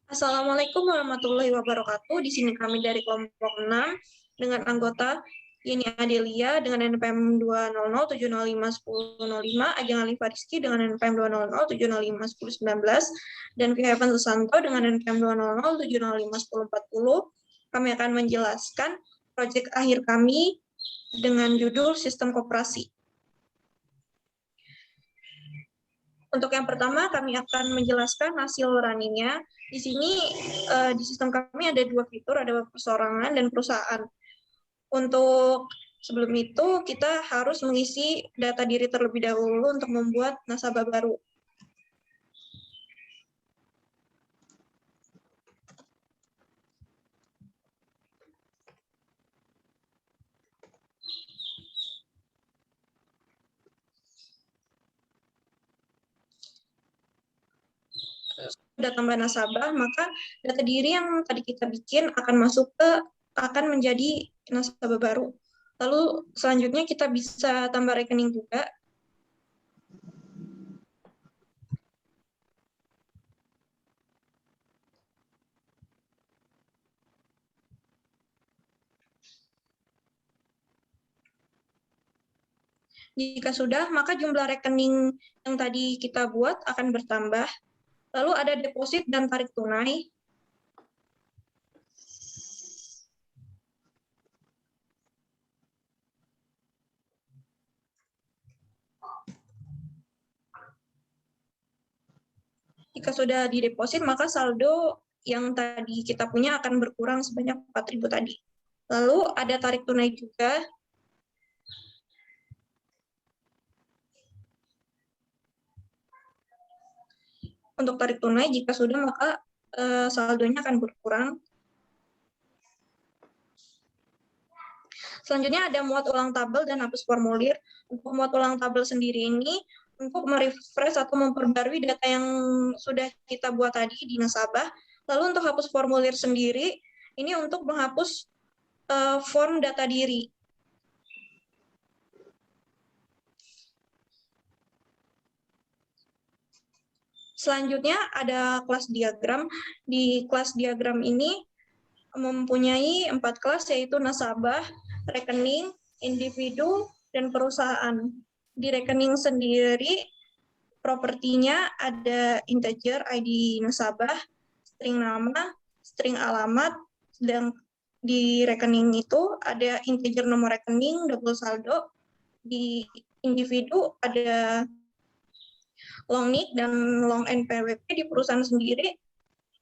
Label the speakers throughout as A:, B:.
A: Assalamualaikum warahmatullahi wabarakatuh. Di sini kami dari kelompok 6 dengan anggota Yeni Adelia dengan NPM 200705105, Ajeng Ali Fariski dengan NPM 200705119, dan Kevin Susanto dengan NPM 200705040. Kami akan menjelaskan proyek akhir kami dengan judul Sistem Koperasi. Untuk yang pertama, kami akan menjelaskan hasil runningnya. Di sini, di sistem kami ada dua fitur, ada perseorangan dan perusahaan. Untuk sebelum itu, kita harus mengisi data diri terlebih dahulu untuk membuat nasabah baru. Sudah tambah nasabah, maka data diri yang tadi kita bikin akan menjadi nasabah baru. Lalu selanjutnya kita bisa tambah rekening juga. Jika sudah, maka jumlah rekening yang tadi kita buat akan bertambah. Lalu ada deposit dan tarik tunai. Jika sudah dideposit, maka saldo yang tadi kita punya akan berkurang sebanyak 4.000 tadi. Lalu ada tarik tunai juga. Untuk tarik tunai, jika sudah, maka saldonya akan berkurang. Selanjutnya ada muat ulang tabel dan hapus formulir. Untuk muat ulang tabel sendiri ini, untuk merefresh atau memperbarui data yang sudah kita buat tadi di nasabah. Lalu untuk hapus formulir sendiri, ini untuk menghapus form data diri. Selanjutnya ada kelas diagram. Di kelas diagram ini mempunyai 4 kelas, yaitu nasabah, rekening, individu, dan perusahaan. Di rekening sendiri, propertinya ada integer ID nasabah, string nama, string alamat, dan di rekening itu ada integer nomor rekening, double saldo. Di individu ada long NIC dan long NPWP. Di perusahaan sendiri,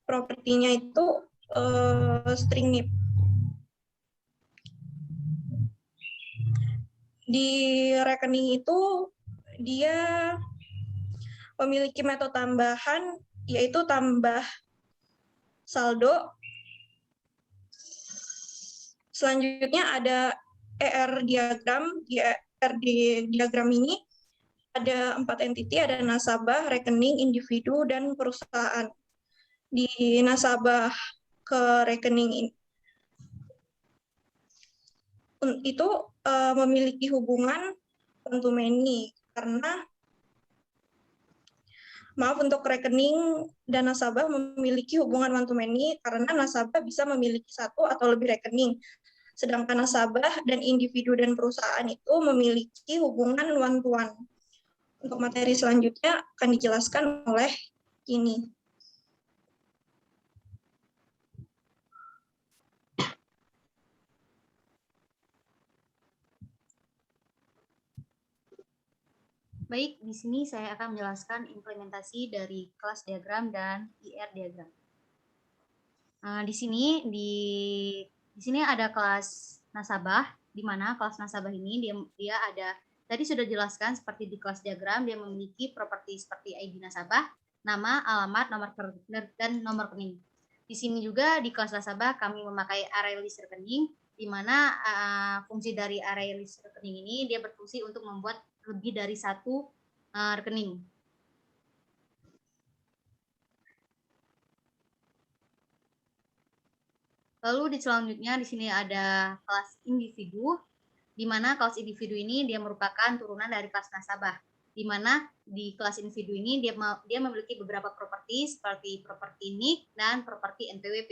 A: propertinya itu string NIP. Di rekening itu dia memiliki metode tambahan, yaitu tambah saldo. Selanjutnya ada ER diagram. Di ER diagram ini ada 4 entiti, ada nasabah, rekening, individu, dan perusahaan. Di nasabah ke rekening itu memiliki hubungan one to many, karena untuk rekening dan nasabah memiliki hubungan one to many karena nasabah bisa memiliki satu atau lebih rekening, sedangkan nasabah dan individu dan perusahaan itu memiliki hubungan one to one. Untuk materi selanjutnya akan dijelaskan oleh ini.
B: Baik, di sini saya akan menjelaskan implementasi dari kelas diagram dan IR diagram. Di sini ada kelas nasabah, di mana kelas nasabah ini dia ada tadi sudah dijelaskan seperti di kelas diagram, dia memiliki properti seperti ID nasabah, nama, alamat, nomor dan nomor rekening. Di sini juga di kelas nasabah kami memakai array list rekening, di mana fungsi dari array list rekening ini dia berfungsi untuk membuat lebih dari satu rekening. Lalu di selanjutnya di sini ada kelas individu, di mana kelas individu ini dia merupakan turunan dari kelas nasabah. di mana di kelas individu ini dia memiliki beberapa properti seperti properti NIC dan properti NPWP.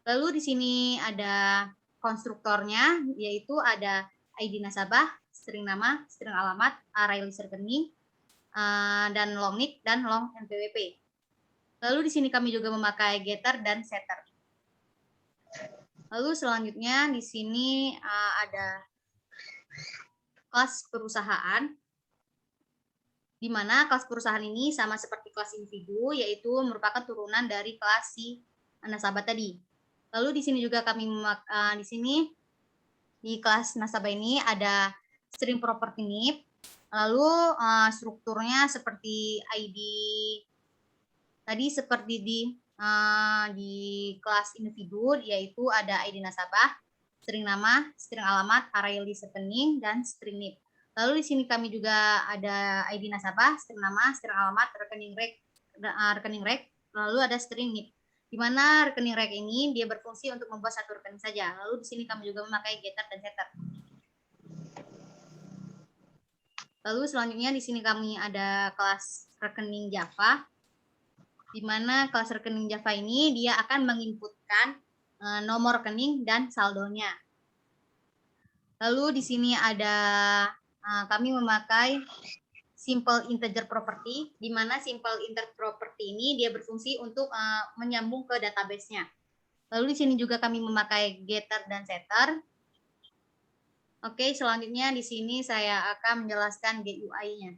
B: Lalu di sini ada konstruktornya, yaitu ada ID nasabah, string nama, string alamat, array list rekening, dan long NIC dan long NPWP. Lalu di sini kami juga memakai getter dan setter. Lalu selanjutnya di sini ada kelas perusahaan, di mana kelas perusahaan ini sama seperti kelas individu, yaitu merupakan turunan dari kelas si nasabah tadi. Lalu di sini juga kami di sini di kelas nasabah ini ada string property NIP, lalu strukturnya seperti ID tadi seperti di kelas individu, yaitu ada ID nasabah, string nama, string alamat, array list rekening, dan string NIP. Lalu di sini kami juga ada ID nasabah, string nama, string alamat, rekening rek, lalu ada string NIP. Di mana rekening rek ini dia berfungsi untuk membuat satu rekening saja. Lalu di sini kami juga memakai getter dan setter. Lalu selanjutnya di sini kami ada kelas rekening Java, di mana kelas rekening Java ini dia akan menginputkan nomor rekening dan saldonya. Lalu di sini ada kami memakai simple integer property, di mana simple integer property ini dia berfungsi untuk menyambung ke database-nya. Lalu di sini juga kami memakai getter dan setter. Oke, selanjutnya di sini saya akan menjelaskan GUI-nya.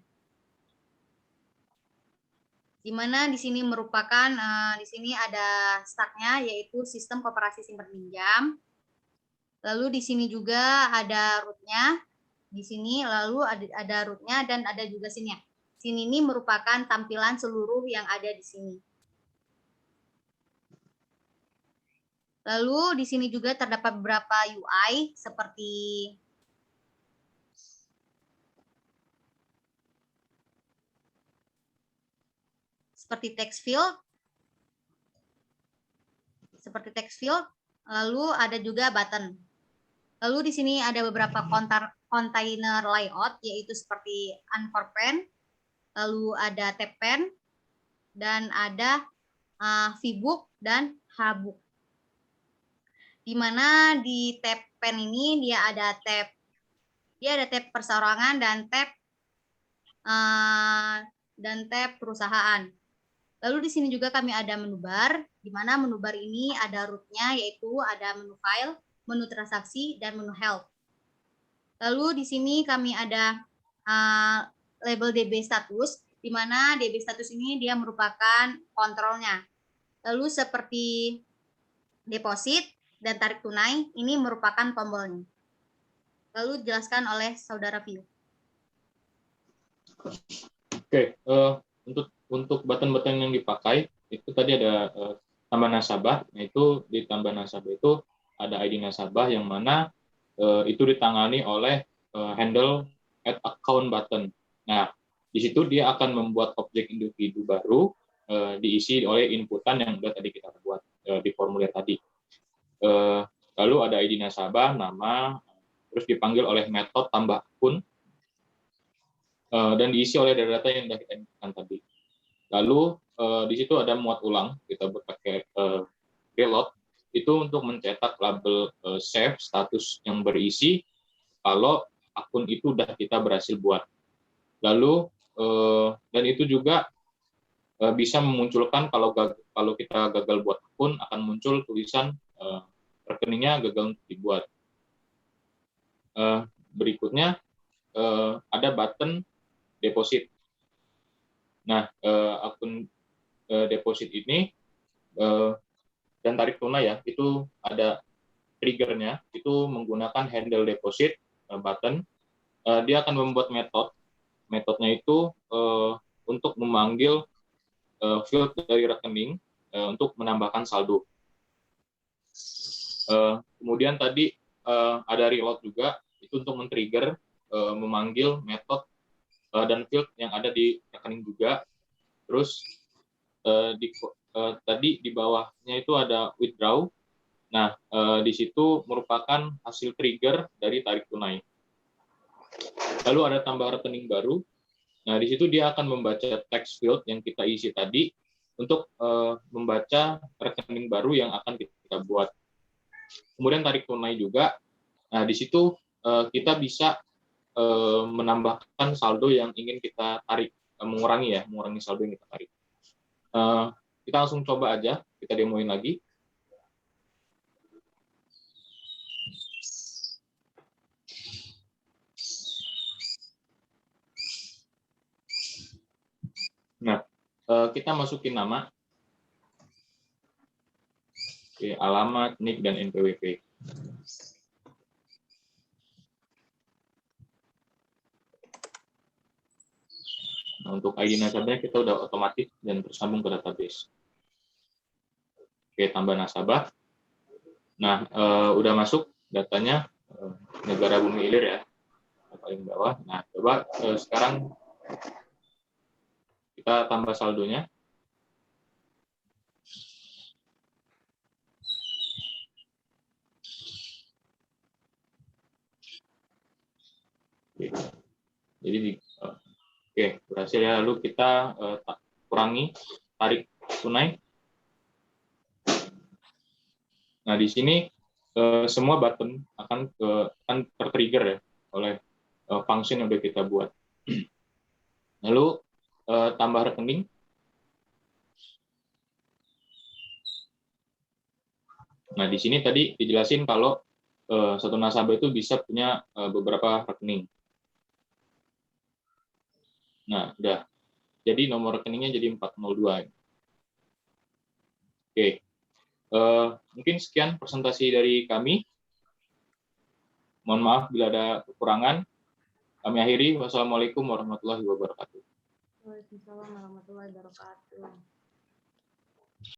B: Di mana di sini merupakan di sini ada stack-nya, yaitu sistem koperasi simpan pinjam. Lalu di sini juga ada root-nya. Di sini lalu ada root-nya dan ada juga sini. Sini ini merupakan tampilan seluruh yang ada di sini. Lalu di sini juga terdapat beberapa UI seperti text field, lalu ada juga button. Lalu di sini ada beberapa container layout, yaitu seperti anchor pen, lalu ada tab pen, dan ada vbook dan hbook. Di mana di tab pen ini dia ada tab perseorangan dan tab perusahaan. Lalu di sini juga kami ada menu bar, di mana menu bar ini ada root-nya, yaitu ada menu file, menu transaksi, dan menu help. Lalu di sini kami ada label DB status, di mana DB status ini dia merupakan kontrolnya. Lalu seperti deposit dan tarik tunai, ini merupakan tombolnya. Lalu dijelaskan oleh Saudara View.
C: Oke, untuk button-button yang dipakai, itu tadi ada tambah nasabah, yaitu di tambah nasabah itu ada ID nasabah yang mana itu ditangani oleh handle add account button. Nah, di situ dia akan membuat objek individu baru diisi oleh inputan yang sudah tadi kita buat di formulir tadi. Lalu ada ID nasabah, nama, terus dipanggil oleh metode tambah akun, dan diisi oleh data yang sudah kita inputkan tadi. Lalu di situ ada muat ulang, kita pakai reload, itu untuk mencetak label save status yang berisi kalau akun itu sudah kita berhasil buat. Lalu dan itu juga bisa memunculkan kalau kita gagal buat akun, akan muncul tulisan rekeningnya gagal untuk dibuat. Berikutnya ada button deposit. Nah, akun deposit ini dan tarik tunai ya, itu ada triggernya, itu menggunakan handle deposit button. Dia akan membuat metodenya itu untuk memanggil field dari rekening untuk menambahkan saldo. Kemudian tadi ada reload juga, itu untuk men-trigger memanggil metode dan field yang ada di rekening juga. Terus tadi di bawahnya itu ada withdraw. Nah, di situ merupakan hasil trigger dari tarik tunai. Lalu ada tambah rekening baru. Nah, di situ dia akan membaca text field yang kita isi tadi untuk membaca rekening baru yang akan kita buat. Kemudian tarik tunai juga. Nah, di situ kita bisa menambahkan saldo yang ingin kita tarik, mengurangi saldo yang kita tarik. Kita langsung coba aja, kita demoin lagi. Nah, kita masukin nama, alamat, NIK, dan NPWP. Nah, untuk ID nasabahnya kita udah otomatis dan tersambung ke database. Oke, tambah nasabah. Nah, udah masuk datanya negara Bumi Ilir ya, paling bawah. Nah, coba sekarang kita tambah saldonya. Jadi oke, berhasil ya. Lalu kita kurangi tarik tunai. Nah, di sini semua button akan tertrigger ya oleh function yang udah kita buat. Lalu tambah rekening. Nah, di sini tadi dijelasin kalau satu nasabah itu bisa punya beberapa rekening. Nah, udah. Jadi nomor rekeningnya jadi 402. Oke. Mungkin sekian presentasi dari kami. Mohon maaf bila ada kekurangan. Kami akhiri. Wassalamualaikum warahmatullahi wabarakatuh.
B: Waalaikumsalam warahmatullahi wabarakatuh.